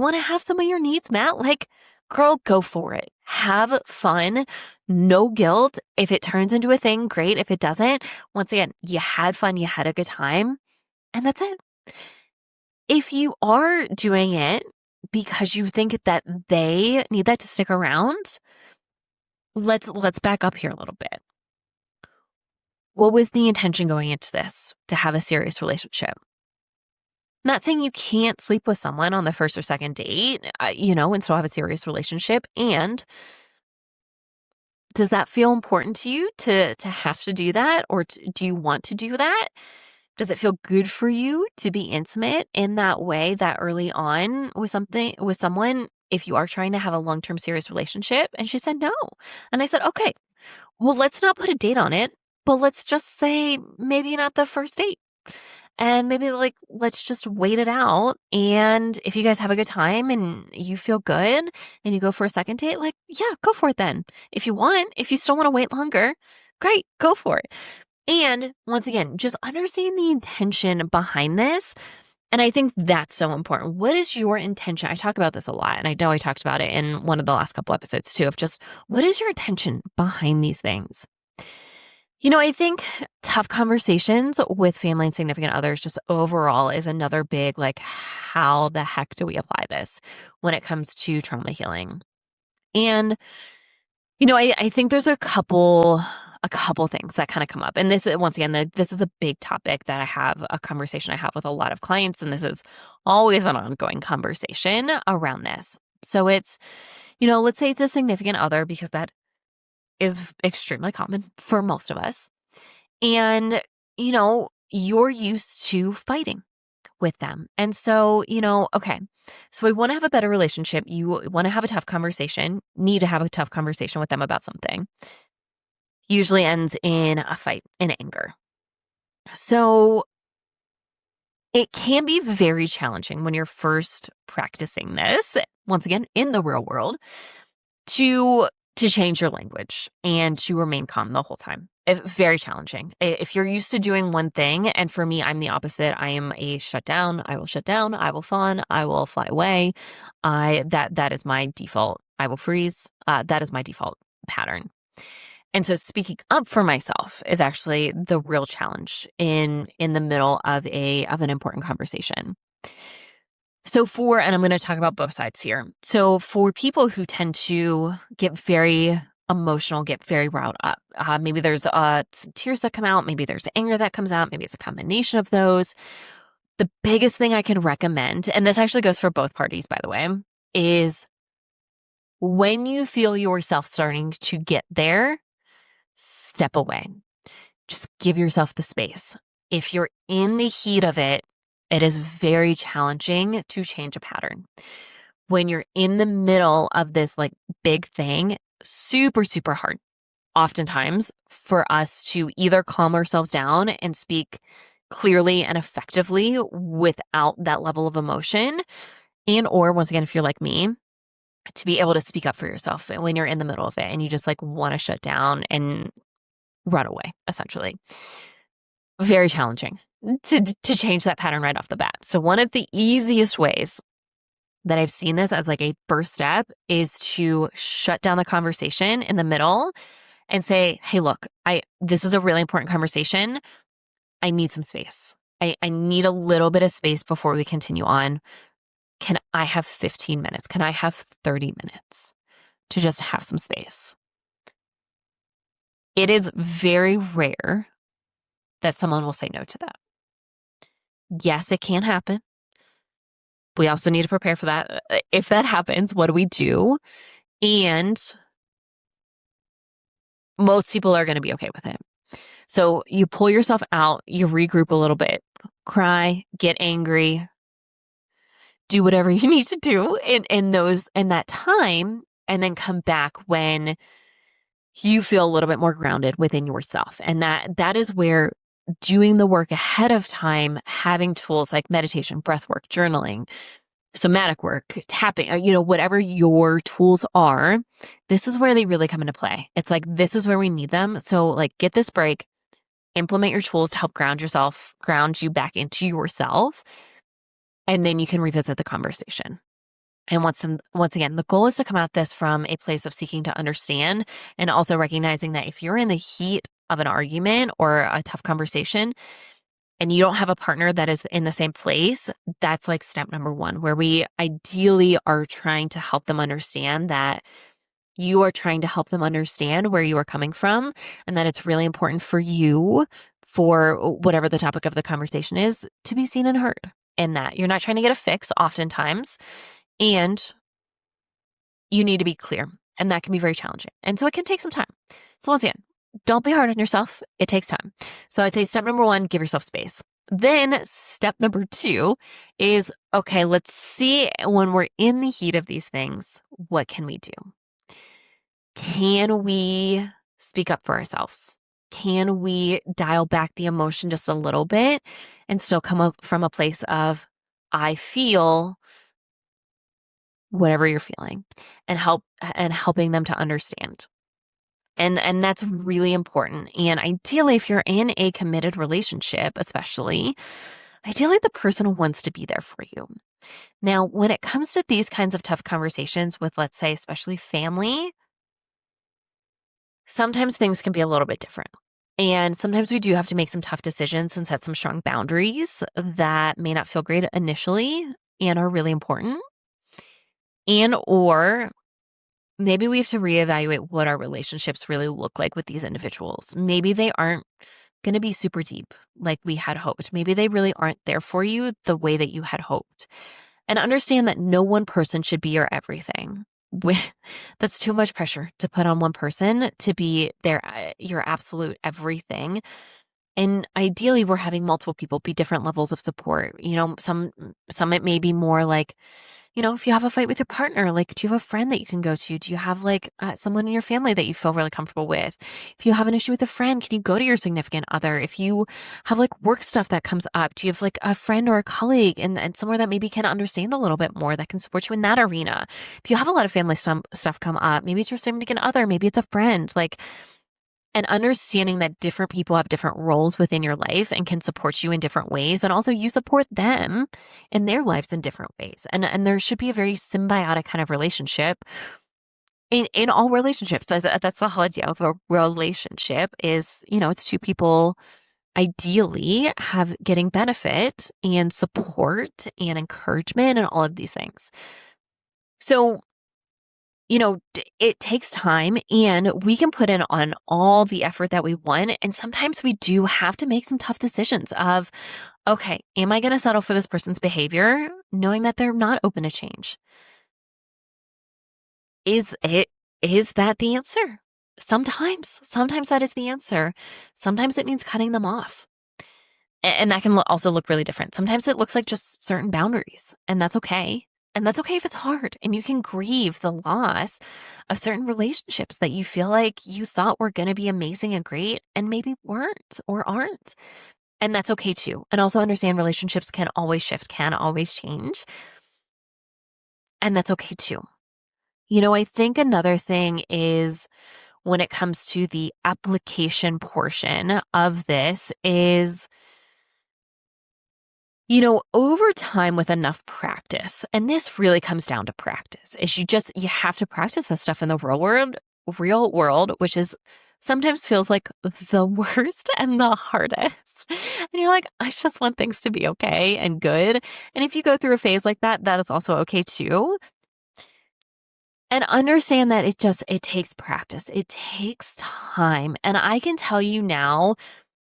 want to have some of your needs met, like, girl, go for it. Have fun. No guilt. If it turns into a thing, great. If it doesn't, once again, you had fun, you had a good time, and that's it. If you are doing it because you think that they need that to stick around, let's back up here a little bit. What was the intention going into this? To have a serious relationship. I'm not saying you can't sleep with someone on the first or second date, and still have a serious relationship. And does that feel important to you to have to do that? Or do you want to do that? Does it feel good for you to be intimate in that way that early on with someone, if you are trying to have a long-term serious relationship? And she said no. And I said, okay, well, let's not put a date on it, but let's just say maybe not the first date. And maybe like, let's just wait it out. And if you guys have a good time and you feel good and you go for a second date, like, yeah, go for it then. If you still want to wait longer, great, go for it. And once again, just understand the intention behind this. And I think that's so important. What is your intention? I talk about this a lot, and I know I talked about it in one of the last couple episodes too, of just what is your intention behind these things? I think tough conversations with family and significant others just overall is another big, like, how the heck do we apply this when it comes to trauma healing? And, I think there's a couple things that kind of come up. And this, once again, this is a big topic that a conversation I have with a lot of clients. And this is always an ongoing conversation around this. So it's, let's say it's a significant other, because that is extremely common for most of us. And, you're used to fighting. with them. And so, okay, so we want to have a better relationship. You want to have a tough conversation, need to have a tough conversation with them about something. Usually ends in a fight, in anger. So it can be very challenging when you're first practicing this, once again, in the real world, to change your language and to remain calm the whole time. Very challenging. If you're used to doing one thing, and for me, I'm the opposite. I am a shutdown. I will shut down. I will fawn. I will fly away. That is my default. I will freeze. That is my default pattern. And so speaking up for myself is actually the real challenge in the middle of an important conversation. And I'm going to talk about both sides here. So for people who tend to get very emotional, get very riled up, maybe there's some tears that come out, maybe there's anger that comes out, maybe it's a combination of those. The biggest thing I can recommend, and this actually goes for both parties, by the way, is when you feel yourself starting to get there, step away. Just give yourself the space. If you're in the heat of it, it is very challenging to change a pattern. When you're in the middle of this big thing, super, super hard, oftentimes, for us to either calm ourselves down and speak clearly and effectively without that level of emotion, or once again, if you're like me, to be able to speak up for yourself when you're in the middle of it and you just want to shut down and run away, essentially. Very challenging to change that pattern right off the bat. So one of the easiest ways that I've seen this as a first step is to shut down the conversation in the middle and say, hey, look, this is a really important conversation. I need some space. I need a little bit of space before we continue on. Can I have 15 minutes? Can I have 30 minutes to just have some space? It is very rare that someone will say no to that. Yes, it can happen. We also need to prepare for that. If that happens, what do we do? And most people are going to be okay with it. So you pull yourself out, you regroup a little bit, cry, get angry, do whatever you need to do in that time, and then come back when you feel a little bit more grounded within yourself. And that is where doing the work ahead of time, having tools like meditation, breath work, journaling, somatic work, tapping, whatever your tools are, this is where they really come into play. It's this is where we need them. So get this break, implement your tools to help ground you back into yourself, and then you can revisit the conversation. And once again, the goal is to come at this from a place of seeking to understand and also recognizing that if you're in the heat of an argument or a tough conversation and you don't have a partner that is in the same place, that's step number one, where we ideally are trying to help them understand that you are trying to help them understand where you are coming from and that it's really important for you, for whatever the topic of the conversation is, to be seen and heard. And that you're not trying to get a fix oftentimes. And you need to be clear, and that can be very challenging. And so it can take some time. So once again, don't be hard on yourself. It takes time. So I'd say step number one, give yourself space. Then step number two is, okay, let's see when we're in the heat of these things, what can we do? Can we speak up for ourselves? Can we dial back the emotion just a little bit and still come up from a place of, I feel whatever you're feeling, and helping them to understand. And that's really important. And ideally, if you're in a committed relationship, especially, ideally the person wants to be there for you. Now, when it comes to these kinds of tough conversations with, let's say, especially family, sometimes things can be a little bit different. And sometimes we do have to make some tough decisions and set some strong boundaries that may not feel great initially and are really important. Or maybe we have to reevaluate what our relationships really look like with these individuals. Maybe they aren't going to be super deep like we had hoped. Maybe they really aren't there for you the way that you had hoped. And understand that no one person should be your everything. That's too much pressure to put on one person to be your absolute everything. And ideally, we're having multiple people be different levels of support. Some it may be more like, if you have a fight with your partner, like, do you have a friend that you can go to? Do you have like someone in your family that you feel really comfortable with? If you have an issue with a friend, can you go to your significant other? If you have like work stuff that comes up, do you have like a friend or a colleague and somewhere that maybe can understand a little bit more that can support you in that arena? If you have a lot of family stuff come up, maybe it's your significant other, maybe it's a friend, like, and understanding that different people have different roles within your life and can support you in different ways. And also you support them in their lives in different ways. And there should be a very symbiotic kind of relationship in all relationships. That's the whole idea of a relationship is, it's two people ideally have getting benefit and support and encouragement and all of these things. So it takes time and we can put in on all the effort that we want. And sometimes we do have to make some tough decisions of, okay, am I going to settle for this person's behavior knowing that they're not open to change? Is that the answer? Sometimes that is the answer. Sometimes it means cutting them off. And that can also look really different. Sometimes it looks like just certain boundaries, and that's okay. And that's okay if it's hard, and you can grieve the loss of certain relationships that you feel like you thought were going to be amazing and great and maybe weren't or aren't. And that's okay too. And also understand relationships can always shift, can always change. And that's okay too. I think another thing is when it comes to the application portion of this is, over time with enough practice, and this really comes down to practice, is you have to practice this stuff in the real world, which is sometimes feels like the worst and the hardest. And you're like, I just want things to be okay and good. And if you go through a phase like that, that is also okay too. And understand that it takes practice. It takes time. And I can tell you now,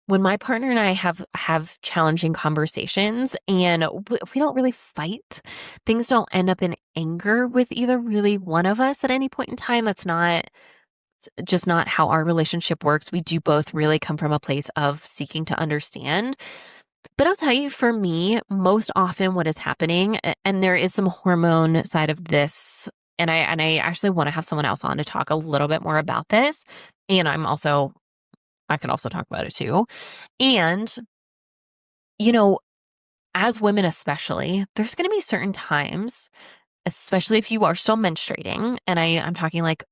when my partner and I have challenging conversations and we don't really fight, things don't end up in anger with either really one of us at any point in time. That's just not how our relationship works. We do both really come from a place of seeking to understand. But I'll tell you, for me, most often what is happening, and there is some hormone side of this, and I actually want to have someone else on to talk a little bit more about this. And I can also talk about it too. And, as women especially, there's going to be certain times, especially if you are still menstruating, and I'm talking like,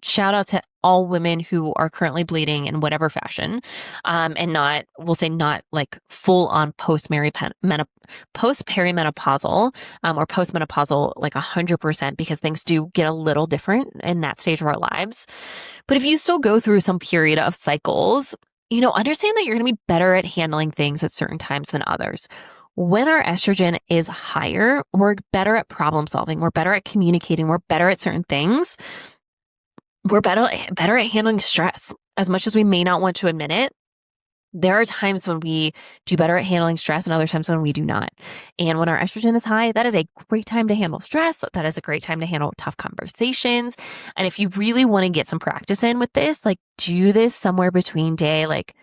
shout out to all women who are currently bleeding in whatever fashion, and we'll say not like full on post-perimenopausal, or postmenopausal, like 100%, because things do get a little different in that stage of our lives. But if you still go through some period of cycles, understand that you're going to be better at handling things at certain times than others. When our estrogen is higher, we're better at problem solving. We're better at communicating. We're better at certain things. We're better at handling stress. As much as we may not want to admit it, there are times when we do better at handling stress and other times when we do not. And when our estrogen is high, that is a great time to handle stress. That is a great time to handle tough conversations. And if you really want to get some practice in with this, like, do this somewhere between day like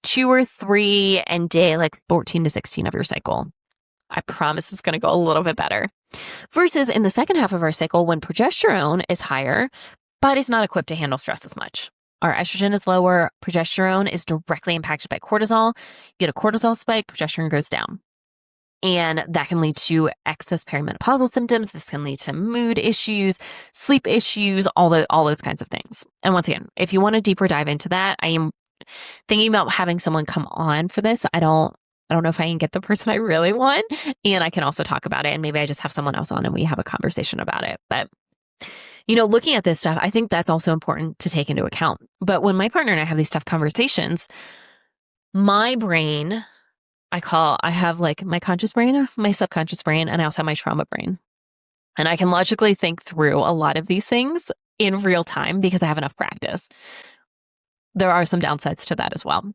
2 or 3 and day like 14 to 16 of your cycle. I promise it's going to go a little bit better. Versus in the second half of our cycle, when progesterone is higher, body's not equipped to handle stress as much. Our estrogen is lower. Progesterone is directly impacted by cortisol. You get a cortisol spike, progesterone goes down. And that can lead to excess perimenopausal symptoms. This can lead to mood issues, sleep issues, all those kinds of things. And once again, if you want a deeper dive into that, I am thinking about having someone come on for this. I don't know if I can get the person I really want, and I can also talk about it. And maybe I just have someone else on and we have a conversation about it. But looking at this stuff, I think that's also important to take into account. But when my partner and I have these tough conversations, my brain, I have like my conscious brain, my subconscious brain, and I also have my trauma brain. And I can logically think through a lot of these things in real time because I have enough practice. There are some downsides to that as well.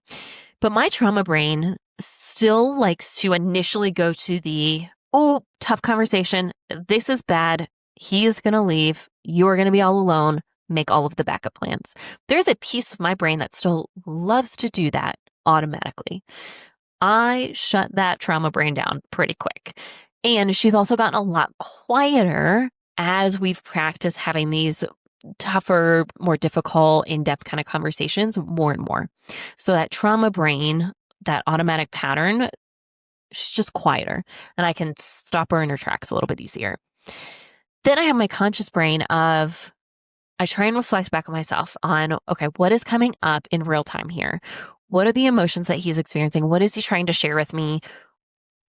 But my trauma brain still likes to initially go to the, tough conversation. This is bad. He is going to leave. You are going to be all alone. make all of the backup plans. There's a piece of my brain that still loves to do that automatically. I shut that trauma brain down pretty quick. And she's also gotten a lot quieter as we've practiced having these tougher, more difficult, in-depth kind of conversations more and more. So that trauma brain, that automatic pattern, she's just quieter, and I can stop her in her tracks a little bit easier. Then I have my conscious brain of, I try and reflect back on myself on, okay, what is coming up in real time here? What are the emotions that he's experiencing? What is he trying to share with me?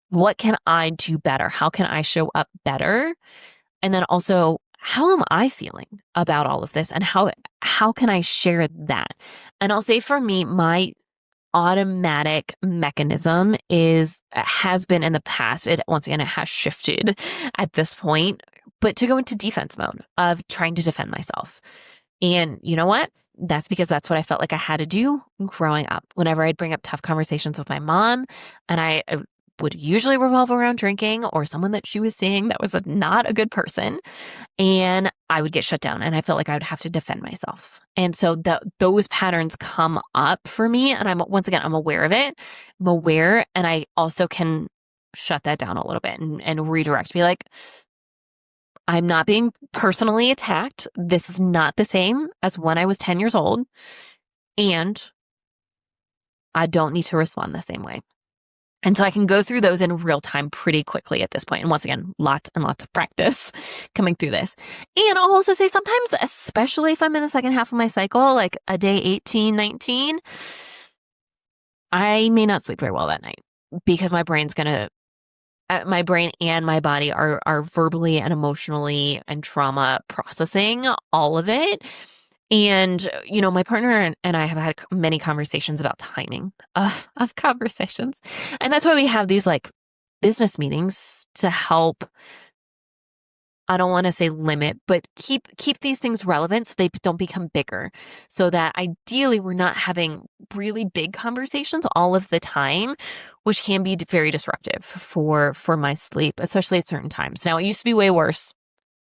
What can I do better? How can I show up better? And then also, how am I feeling about all of this? And how can I share that? And I'll say for me, my automatic mechanism has been in the past. Once again, it has shifted at this point, but to go into defense mode of trying to defend myself. And you know what? That's because that's what I felt like I had to do growing up. Whenever I'd bring up tough conversations with my mom, and I would usually revolve around drinking or someone that she was seeing that was not a good person, and I would get shut down, and I felt like I would have to defend myself. And so those patterns come up for me, and I'm aware of it. I'm aware, and I also can shut that down a little bit and redirect, be like, I'm not being personally attacked. This is not the same as when I was 10 years old, and I don't need to respond the same way. And so I can go through those in real time pretty quickly at this point. And once again, lots and lots of practice coming through this. And I'll also say sometimes, especially if I'm in the second half of my cycle, like a day 18, 19, I may not sleep very well that night because my brain and my body are verbally and emotionally and trauma processing all of it. And, my partner and I have had many conversations about timing of conversations. And that's why we have these like business meetings to help, I don't want to say limit, but keep these things relevant so they don't become bigger. So that ideally we're not having really big conversations all of the time, which can be very disruptive for my sleep, especially at certain times. Now, it used to be way worse.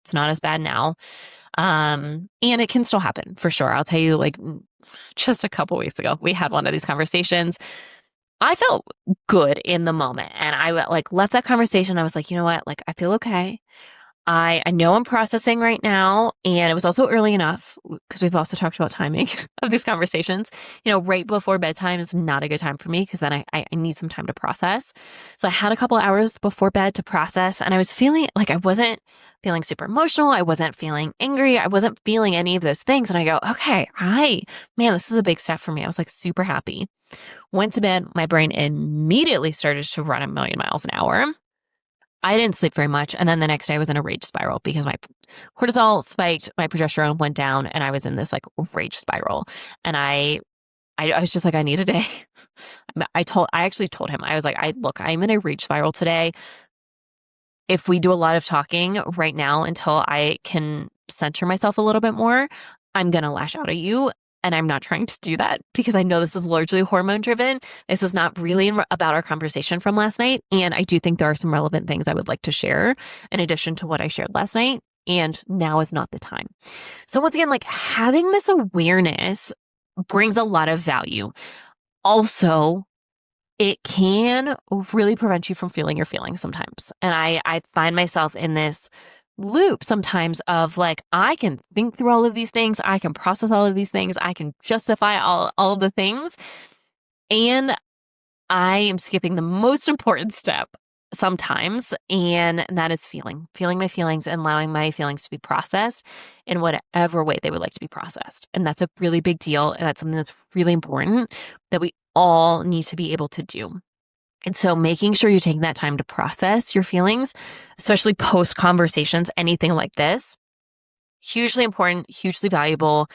It's not as bad now. And it can still happen for sure. I'll tell you, like just a couple weeks ago, we had one of these conversations. I felt good in the moment, and I left that conversation. I was like, you know what? Like, I feel okay. I know I'm processing right now, and it was also early enough because we've also talked about timing of these conversations. Right before bedtime is not a good time for me because then I need some time to process. So I had a couple hours before bed to process, and I was feeling like I wasn't feeling super emotional. I wasn't feeling angry. I wasn't feeling any of those things. And I go, okay, man, this is a big step for me. I was like super happy. Went to bed. My brain immediately started to run a million miles an hour. I didn't sleep very much. And then the next day I was in a rage spiral because my cortisol spiked, my progesterone went down, and I was in this like rage spiral. And I was just like, I need a day. I actually told him, I was like, look, I'm in a rage spiral today. If we do a lot of talking right now until I can center myself a little bit more, I'm going to lash out at you. And I'm not trying to do that because I know this is largely hormone driven. This is not really about our conversation from last night. And I do think there are some relevant things I would like to share in addition to what I shared last night. And now is not the time. So once again, like having this awareness brings a lot of value. Also, it can really prevent you from feeling your feelings sometimes. And I find myself in this loop sometimes of like, I can think through all of these things. I can process all of these things. I can justify all of the things. And I am skipping the most important step sometimes. And that is feeling my feelings and allowing my feelings to be processed in whatever way they would like to be processed. And that's a really big deal. And that's something that's really important that we all need to be able to do. And so making sure you're taking that time to process your feelings, especially post conversations, anything like this, hugely important, hugely valuable.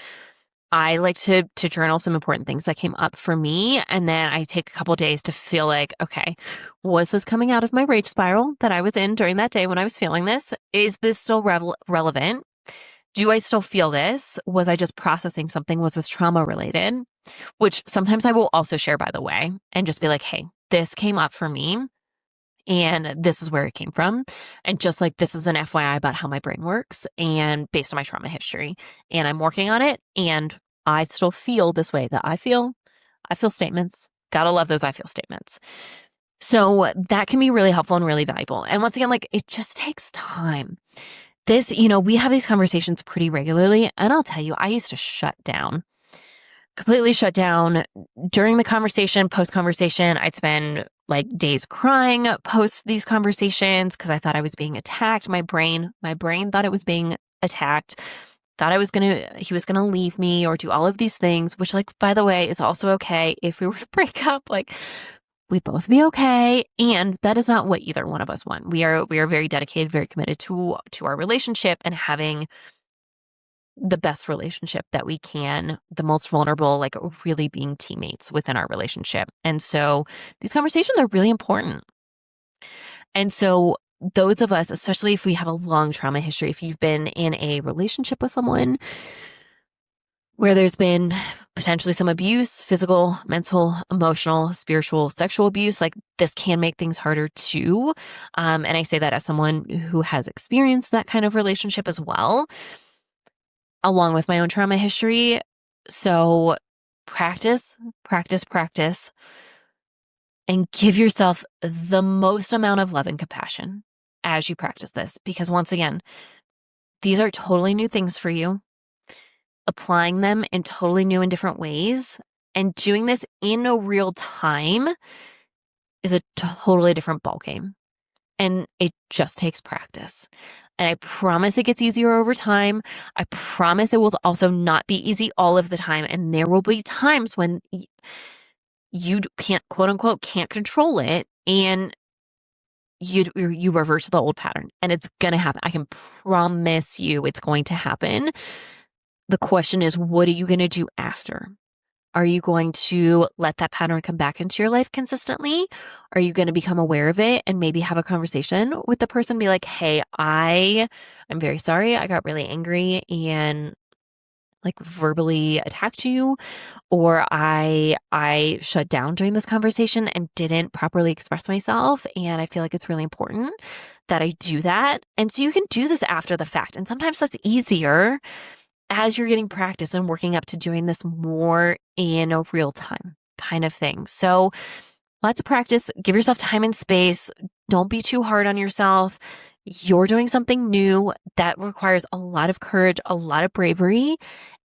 I like to journal some important things that came up for me. And then I take a couple days to feel like, okay, was this coming out of my rage spiral that I was in during that day when I was feeling this? Is this still relevant? Do I still feel this? Was I just processing something? Was this trauma related? Which sometimes I will also share, by the way, and just be like, hey, this came up for me. And this is where it came from. And just like this is an FYI about how my brain works and based on my trauma history. And I'm working on it. And I still feel this way that I feel statements. Gotta love those I feel statements. So that can be really helpful and really valuable. And once again, like it just takes time. This, we have these conversations pretty regularly. And I'll tell you, I used to completely shut down during the conversation, post-conversation. I'd spend like days crying post these conversations because I thought I was being attacked. My brain thought it was being attacked, thought he was going to leave me or do all of these things, which like, by the way, is also okay if we were to break up, like we'd both be okay. And that is not what either one of us want. We are very dedicated, very committed to our relationship and having the best relationship that we can, the most vulnerable, like really being teammates within our relationship. And so these conversations are really important. And so those of us, especially if we have a long trauma history, if you've been in a relationship with someone where there's been potentially some abuse, physical, mental, emotional, spiritual, sexual abuse, like this can make things harder too. And I say that as someone who has experienced that kind of relationship as well, along with my own trauma history. So practice, and give yourself the most amount of love and compassion as you practice this. Because once again, these are totally new things for you. Applying them in totally new and different ways and doing this in a real time is a totally different ballgame. And it just takes practice. And I promise it gets easier over time. I promise it will also not be easy all of the time. And there will be times when you can't, quote unquote, can't control it. And you revert to the old pattern. And it's going to happen. I can promise you it's going to happen. The question is, what are you going to do after? Are you going to let that pattern come back into your life consistently? Are you going to become aware of it and maybe have a conversation with the person? Be like, hey, I'm very sorry. I got really angry and like verbally attacked you, or I shut down during this conversation and didn't properly express myself. And I feel like it's really important that I do that. And so you can do this after the fact. And sometimes that's easier as you're getting practice and working up to doing this more in a real time kind of thing. So lots of practice, give yourself time and space. Don't be too hard on yourself. You're doing something new that requires a lot of courage, a lot of bravery,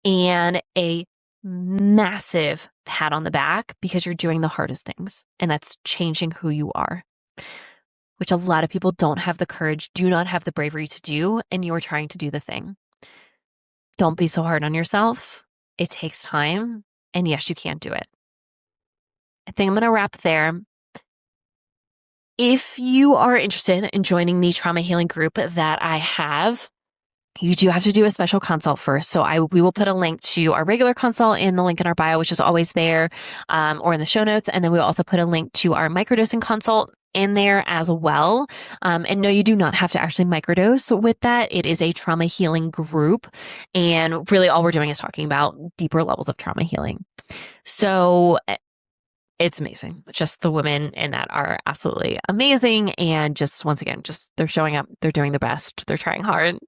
and a massive pat on the back because you're doing the hardest things. And that's changing who you are, which a lot of people don't have the courage, do not have the bravery to do. And you are trying to do the thing. Don't be so hard on yourself. It takes time. And yes, you can do it. I think I'm going to wrap there. If you are interested in joining the trauma healing group that I have, you do have to do a special consult first. So we will put a link to our regular consult in the link in our bio, which is always there, or in the show notes. And then we'll also put a link to our microdosing consult in there as well. And no, you do not have to actually microdose with that. It is a trauma healing group. And really all we're doing is talking about deeper levels of trauma healing. So it's amazing. Just the women in that are absolutely amazing. And just once again, just they're showing up, they're doing their best, they're trying hard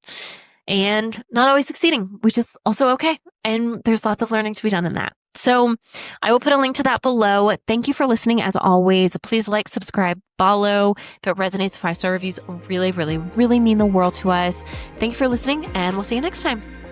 and not always succeeding, which is also okay. And there's lots of learning to be done in that. So I will put a link to that below. Thank you for listening. As always, please like, subscribe, follow. If it resonates, 5-star reviews really, really, really mean the world to us. Thank you for listening, and we'll see you next time.